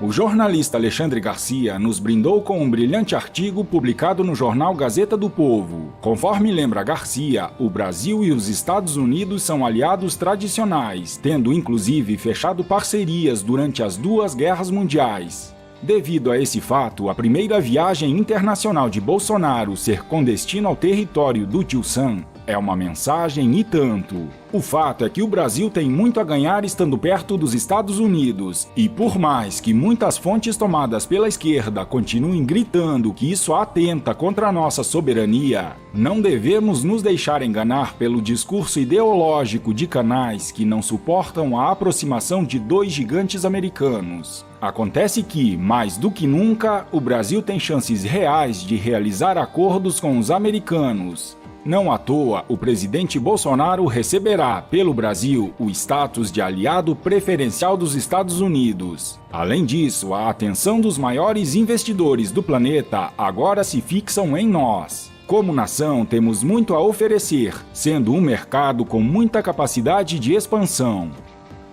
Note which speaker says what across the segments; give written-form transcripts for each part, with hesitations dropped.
Speaker 1: O jornalista Alexandre Garcia nos brindou com um brilhante artigo publicado no jornal Gazeta do Povo. Conforme lembra Garcia, o Brasil e os Estados Unidos são aliados tradicionais, tendo inclusive fechado parcerias durante as duas guerras mundiais. Devido a esse fato, a primeira viagem internacional de Bolsonaro ser com destino ao território do Tio Sam é uma mensagem e tanto. O fato é que o Brasil tem muito a ganhar estando perto dos Estados Unidos, e por mais que muitas fontes tomadas pela esquerda continuem gritando que isso atenta contra a nossa soberania, não devemos nos deixar enganar pelo discurso ideológico de canais que não suportam a aproximação de dois gigantes americanos. Acontece que, mais do que nunca, o Brasil tem chances reais de realizar acordos com os americanos. Não à toa, o presidente Bolsonaro receberá, pelo Brasil, o status de aliado preferencial dos Estados Unidos. Além disso, a atenção dos maiores investidores do planeta agora se fixam em nós. Como nação, temos muito a oferecer, sendo um mercado com muita capacidade de expansão.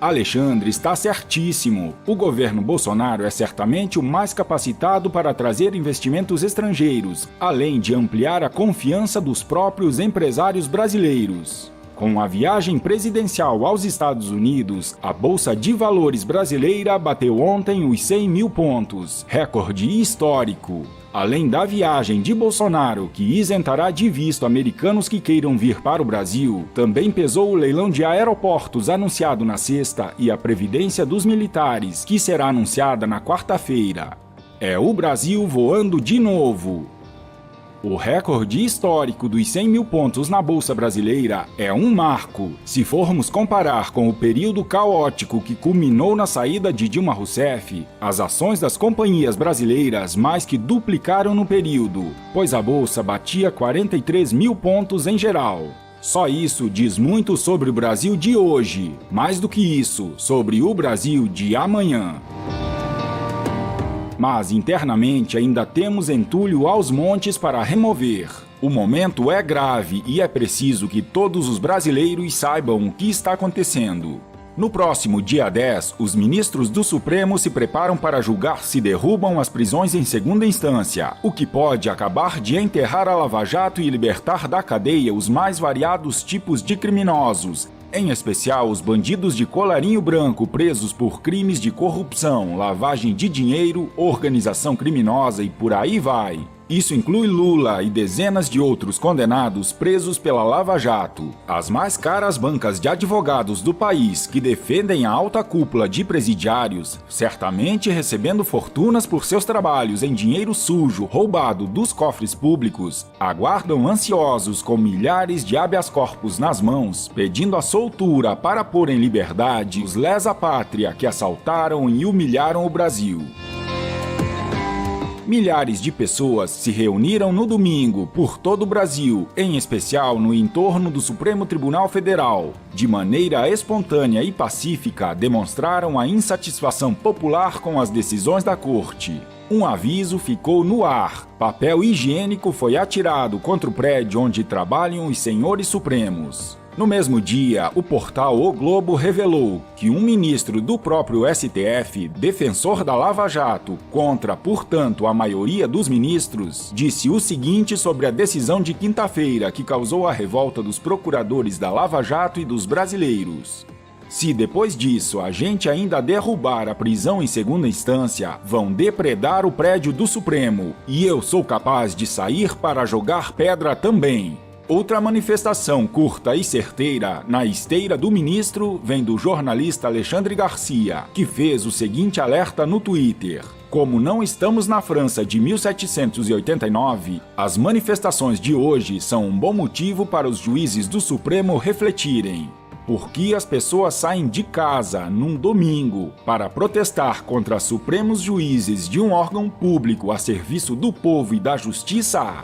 Speaker 1: Alexandre está certíssimo. O governo Bolsonaro é certamente o mais capacitado para trazer investimentos estrangeiros, além de ampliar a confiança dos próprios empresários brasileiros. Com a viagem presidencial aos Estados Unidos, a Bolsa de Valores brasileira bateu ontem os 100 mil pontos, recorde histórico. Além da viagem de Bolsonaro, que isentará de visto americanos que queiram vir para o Brasil, também pesou o leilão de aeroportos anunciado na sexta e a previdência dos militares, que será anunciada na quarta-feira. É o Brasil voando de novo. O recorde histórico dos 100 mil pontos na Bolsa Brasileira é um marco, se formos comparar com o período caótico que culminou na saída de Dilma Rousseff. As ações das companhias brasileiras mais que duplicaram no período, pois a Bolsa batia 43 mil pontos em geral. Só isso diz muito sobre o Brasil de hoje, mais do que isso, sobre o Brasil de amanhã. Mas internamente ainda temos entulho aos montes para remover. O momento é grave e é preciso que todos os brasileiros saibam o que está acontecendo. No próximo dia 10, os ministros do Supremo se preparam para julgar se derrubam as prisões em segunda instância, o que pode acabar de enterrar a Lava Jato e libertar da cadeia os mais variados tipos de criminosos, em especial os bandidos de colarinho branco presos por crimes de corrupção, lavagem de dinheiro, organização criminosa e por aí vai. Isso inclui Lula e dezenas de outros condenados presos pela Lava Jato. As mais caras bancas de advogados do país que defendem a alta cúpula de presidiários, certamente recebendo fortunas por seus trabalhos em dinheiro sujo roubado dos cofres públicos, aguardam ansiosos com milhares de habeas corpus nas mãos, pedindo a soltura para pôr em liberdade os lesa-pátria que assaltaram e humilharam o Brasil. Milhares de pessoas se reuniram no domingo por todo o Brasil, em especial no entorno do Supremo Tribunal Federal. De maneira espontânea e pacífica, demonstraram a insatisfação popular com as decisões da Corte. Um aviso ficou no ar. Papel higiênico foi atirado contra o prédio onde trabalham os senhores supremos. No mesmo dia, o portal O Globo revelou que um ministro do próprio STF, defensor da Lava Jato, contra, portanto, a maioria dos ministros, disse o seguinte sobre a decisão de quinta-feira que causou a revolta dos procuradores da Lava Jato e dos brasileiros. Se depois disso a gente ainda derrubar a prisão em segunda instância, vão depredar o prédio do Supremo, e eu sou capaz de sair para jogar pedra também. Outra manifestação curta e certeira na esteira do ministro vem do jornalista Alexandre Garcia, que fez o seguinte alerta no Twitter: como não estamos na França de 1789, as manifestações de hoje são um bom motivo para os juízes do Supremo refletirem. Por que as pessoas saem de casa num domingo para protestar contra supremos juízes de um órgão público a serviço do povo e da justiça?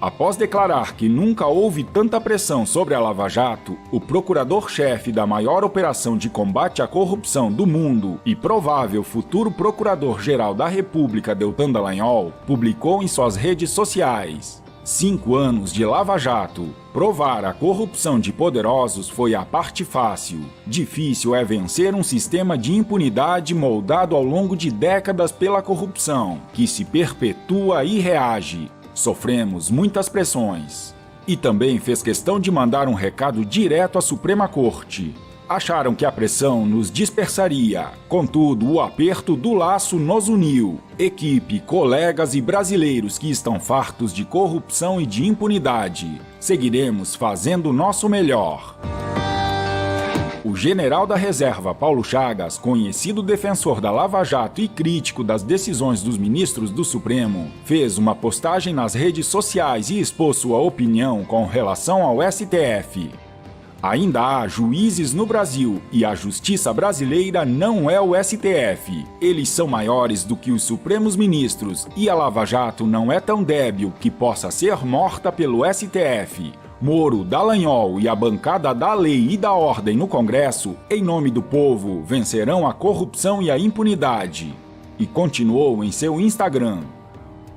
Speaker 1: Após declarar que nunca houve tanta pressão sobre a Lava Jato, o procurador-chefe da maior operação de combate à corrupção do mundo e provável futuro procurador-geral da República, Deltan Dallagnol, publicou em suas redes sociais: 5 anos de Lava Jato. Provar a corrupção de poderosos foi a parte fácil. Difícil é vencer um sistema de impunidade moldado ao longo de décadas pela corrupção, que se perpetua e reage. Sofremos muitas pressões. E também fez questão de mandar um recado direto à Suprema Corte. Acharam que a pressão nos dispersaria. Contudo, o aperto do laço nos uniu. Equipe, colegas e brasileiros que estão fartos de corrupção e de impunidade. Seguiremos fazendo o nosso melhor. O general da reserva Paulo Chagas, conhecido defensor da Lava Jato e crítico das decisões dos ministros do Supremo, fez uma postagem nas redes sociais e expôs sua opinião com relação ao STF. Ainda há juízes no Brasil e a justiça brasileira não é o STF. Eles são maiores do que os Supremos Ministros e a Lava Jato não é tão débil que possa ser morta pelo STF. Moro, Dallagnol e a bancada da lei e da ordem no Congresso, em nome do povo, vencerão a corrupção e a impunidade. E continuou em seu Instagram.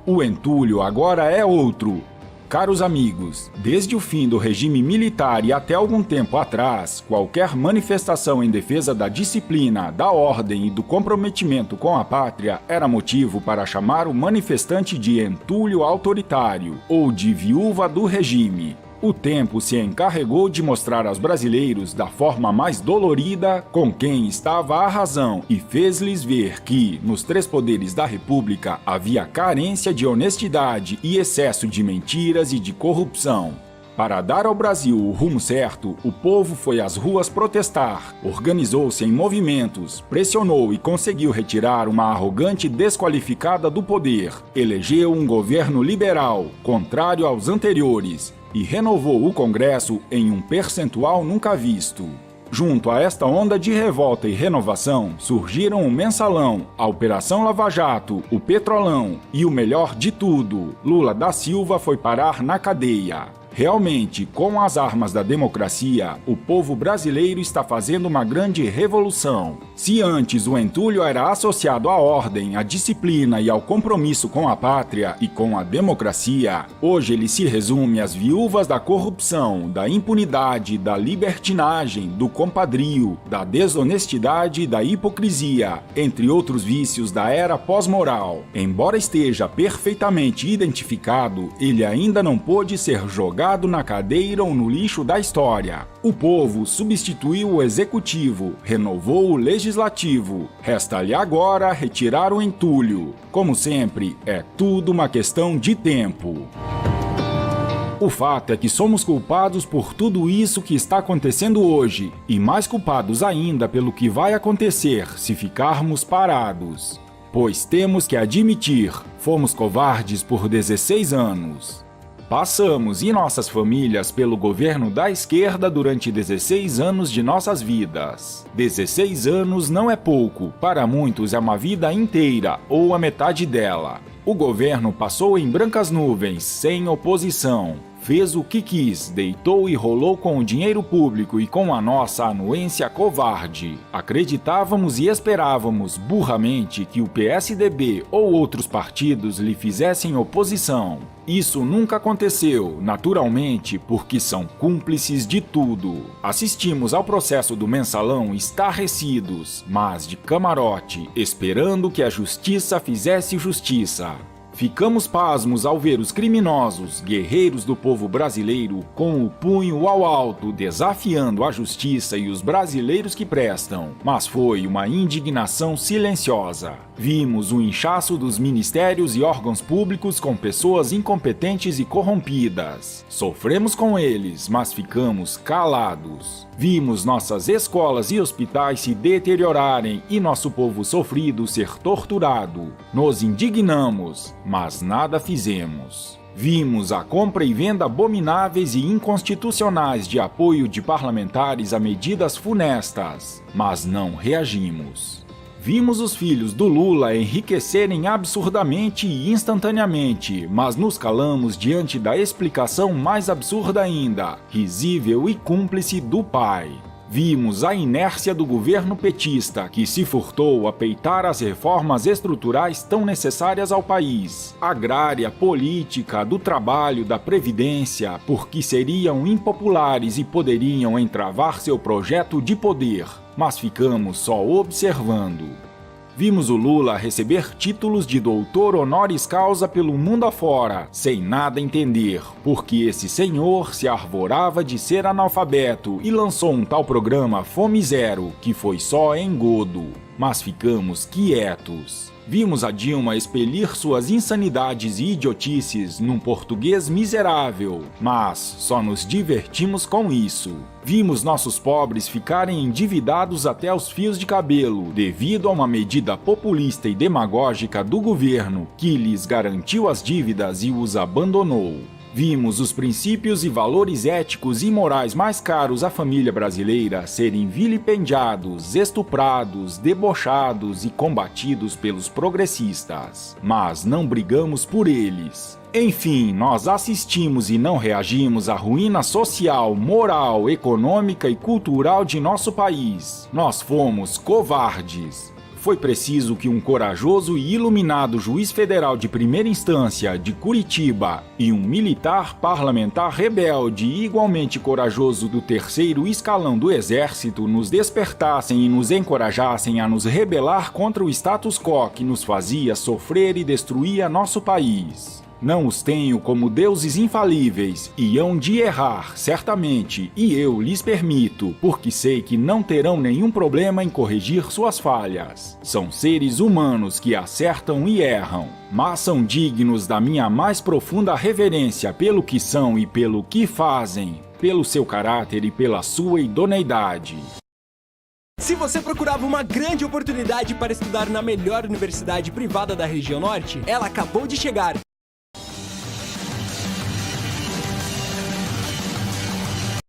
Speaker 1: O entulho agora é outro. Caros amigos, desde o fim do regime militar e até algum tempo atrás, qualquer manifestação em defesa da disciplina, da ordem e do comprometimento com a pátria era motivo para chamar o manifestante de entulho autoritário ou de viúva do regime. O tempo se encarregou de mostrar aos brasileiros da forma mais dolorida com quem estava a razão e fez-lhes ver que, nos 3 poderes da República, havia carência de honestidade e excesso de mentiras e de corrupção. Para dar ao Brasil o rumo certo, o povo foi às ruas protestar, organizou-se em movimentos, pressionou e conseguiu retirar uma arrogante desqualificada do poder, elegeu um governo liberal, contrário aos anteriores, e renovou o Congresso em um percentual nunca visto. Junto a esta onda de revolta e renovação, surgiram o Mensalão, a Operação Lava Jato, o Petrolão e o melhor de tudo, Lula da Silva foi parar na cadeia. Realmente, com as armas da democracia, o povo brasileiro está fazendo uma grande revolução. Se antes o entulho era associado à ordem, à disciplina e ao compromisso com a pátria e com a democracia, hoje ele se resume às viúvas da corrupção, da impunidade, da libertinagem, do compadrio, da desonestidade e da hipocrisia, entre outros vícios da era pós-moral. Embora esteja perfeitamente identificado, ele ainda não pôde ser jogado na cadeira ou no lixo da história. O povo substituiu o executivo, renovou o legislativo. Resta-lhe agora retirar o entulho. Como sempre, é tudo uma questão de tempo. O fato é que somos culpados por tudo isso que está acontecendo hoje, e mais culpados ainda pelo que vai acontecer se ficarmos parados. Pois temos que admitir, fomos covardes por 16 anos. Passamos e nossas famílias pelo governo da esquerda durante 16 anos de nossas vidas. 16 anos não é pouco, para muitos é uma vida inteira ou a metade dela. O governo passou em brancas nuvens, sem oposição. Fez o que quis, deitou e rolou com o dinheiro público e com a nossa anuência covarde. Acreditávamos e esperávamos, burramente, que o PSDB ou outros partidos lhe fizessem oposição. Isso nunca aconteceu, naturalmente, porque são cúmplices de tudo. Assistimos ao processo do Mensalão estarrecidos, mas de camarote, esperando que a justiça fizesse justiça. Ficamos pasmos ao ver os criminosos, guerreiros do povo brasileiro, com o punho ao alto, desafiando a justiça e os brasileiros que prestam. Mas foi uma indignação silenciosa. Vimos o inchaço dos ministérios e órgãos públicos com pessoas incompetentes e corrompidas. Sofremos com eles, mas ficamos calados. Vimos nossas escolas e hospitais se deteriorarem e nosso povo sofrido ser torturado. Nos indignamos, mas nada fizemos. Vimos a compra e venda abomináveis e inconstitucionais de apoio de parlamentares a medidas funestas, mas não reagimos. Vimos os filhos do Lula enriquecerem absurdamente e instantaneamente, mas nos calamos diante da explicação mais absurda ainda, risível e cúmplice do pai. Vimos a inércia do governo petista, que se furtou a peitar as reformas estruturais tão necessárias ao país, agrária, política, do trabalho, da previdência, porque seriam impopulares e poderiam entravar seu projeto de poder, mas ficamos só observando. Vimos o Lula receber títulos de doutor honoris causa pelo mundo afora, sem nada entender, porque esse senhor se arvorava de ser analfabeto e lançou um tal programa Fome Zero, que foi só engodo. Mas ficamos quietos. Vimos a Dilma expelir suas insanidades e idiotices num português miserável, mas só nos divertimos com isso. Vimos nossos pobres ficarem endividados até os fios de cabelo, devido a uma medida populista e demagógica do governo, que lhes garantiu as dívidas e os abandonou. Vimos os princípios e valores éticos e morais mais caros à família brasileira serem vilipendiados, estuprados, debochados e combatidos pelos progressistas. Mas não brigamos por eles. Enfim, nós assistimos e não reagimos à ruína social, moral, econômica e cultural de nosso país. Nós fomos covardes. Foi preciso que um corajoso e iluminado juiz federal de primeira instância de Curitiba e um militar parlamentar rebelde e igualmente corajoso do terceiro escalão do Exército nos despertassem e nos encorajassem a nos rebelar contra o status quo que nos fazia sofrer e destruía nosso país. Não os tenho como deuses infalíveis, e hão de errar, certamente, e eu lhes permito, porque sei que não terão nenhum problema em corrigir suas falhas. São seres humanos que acertam e erram, mas são dignos da minha mais profunda reverência pelo que são e pelo que fazem, pelo seu caráter e pela sua idoneidade.
Speaker 2: Se você procurava uma grande oportunidade para estudar na melhor universidade privada da região norte, ela acabou de chegar.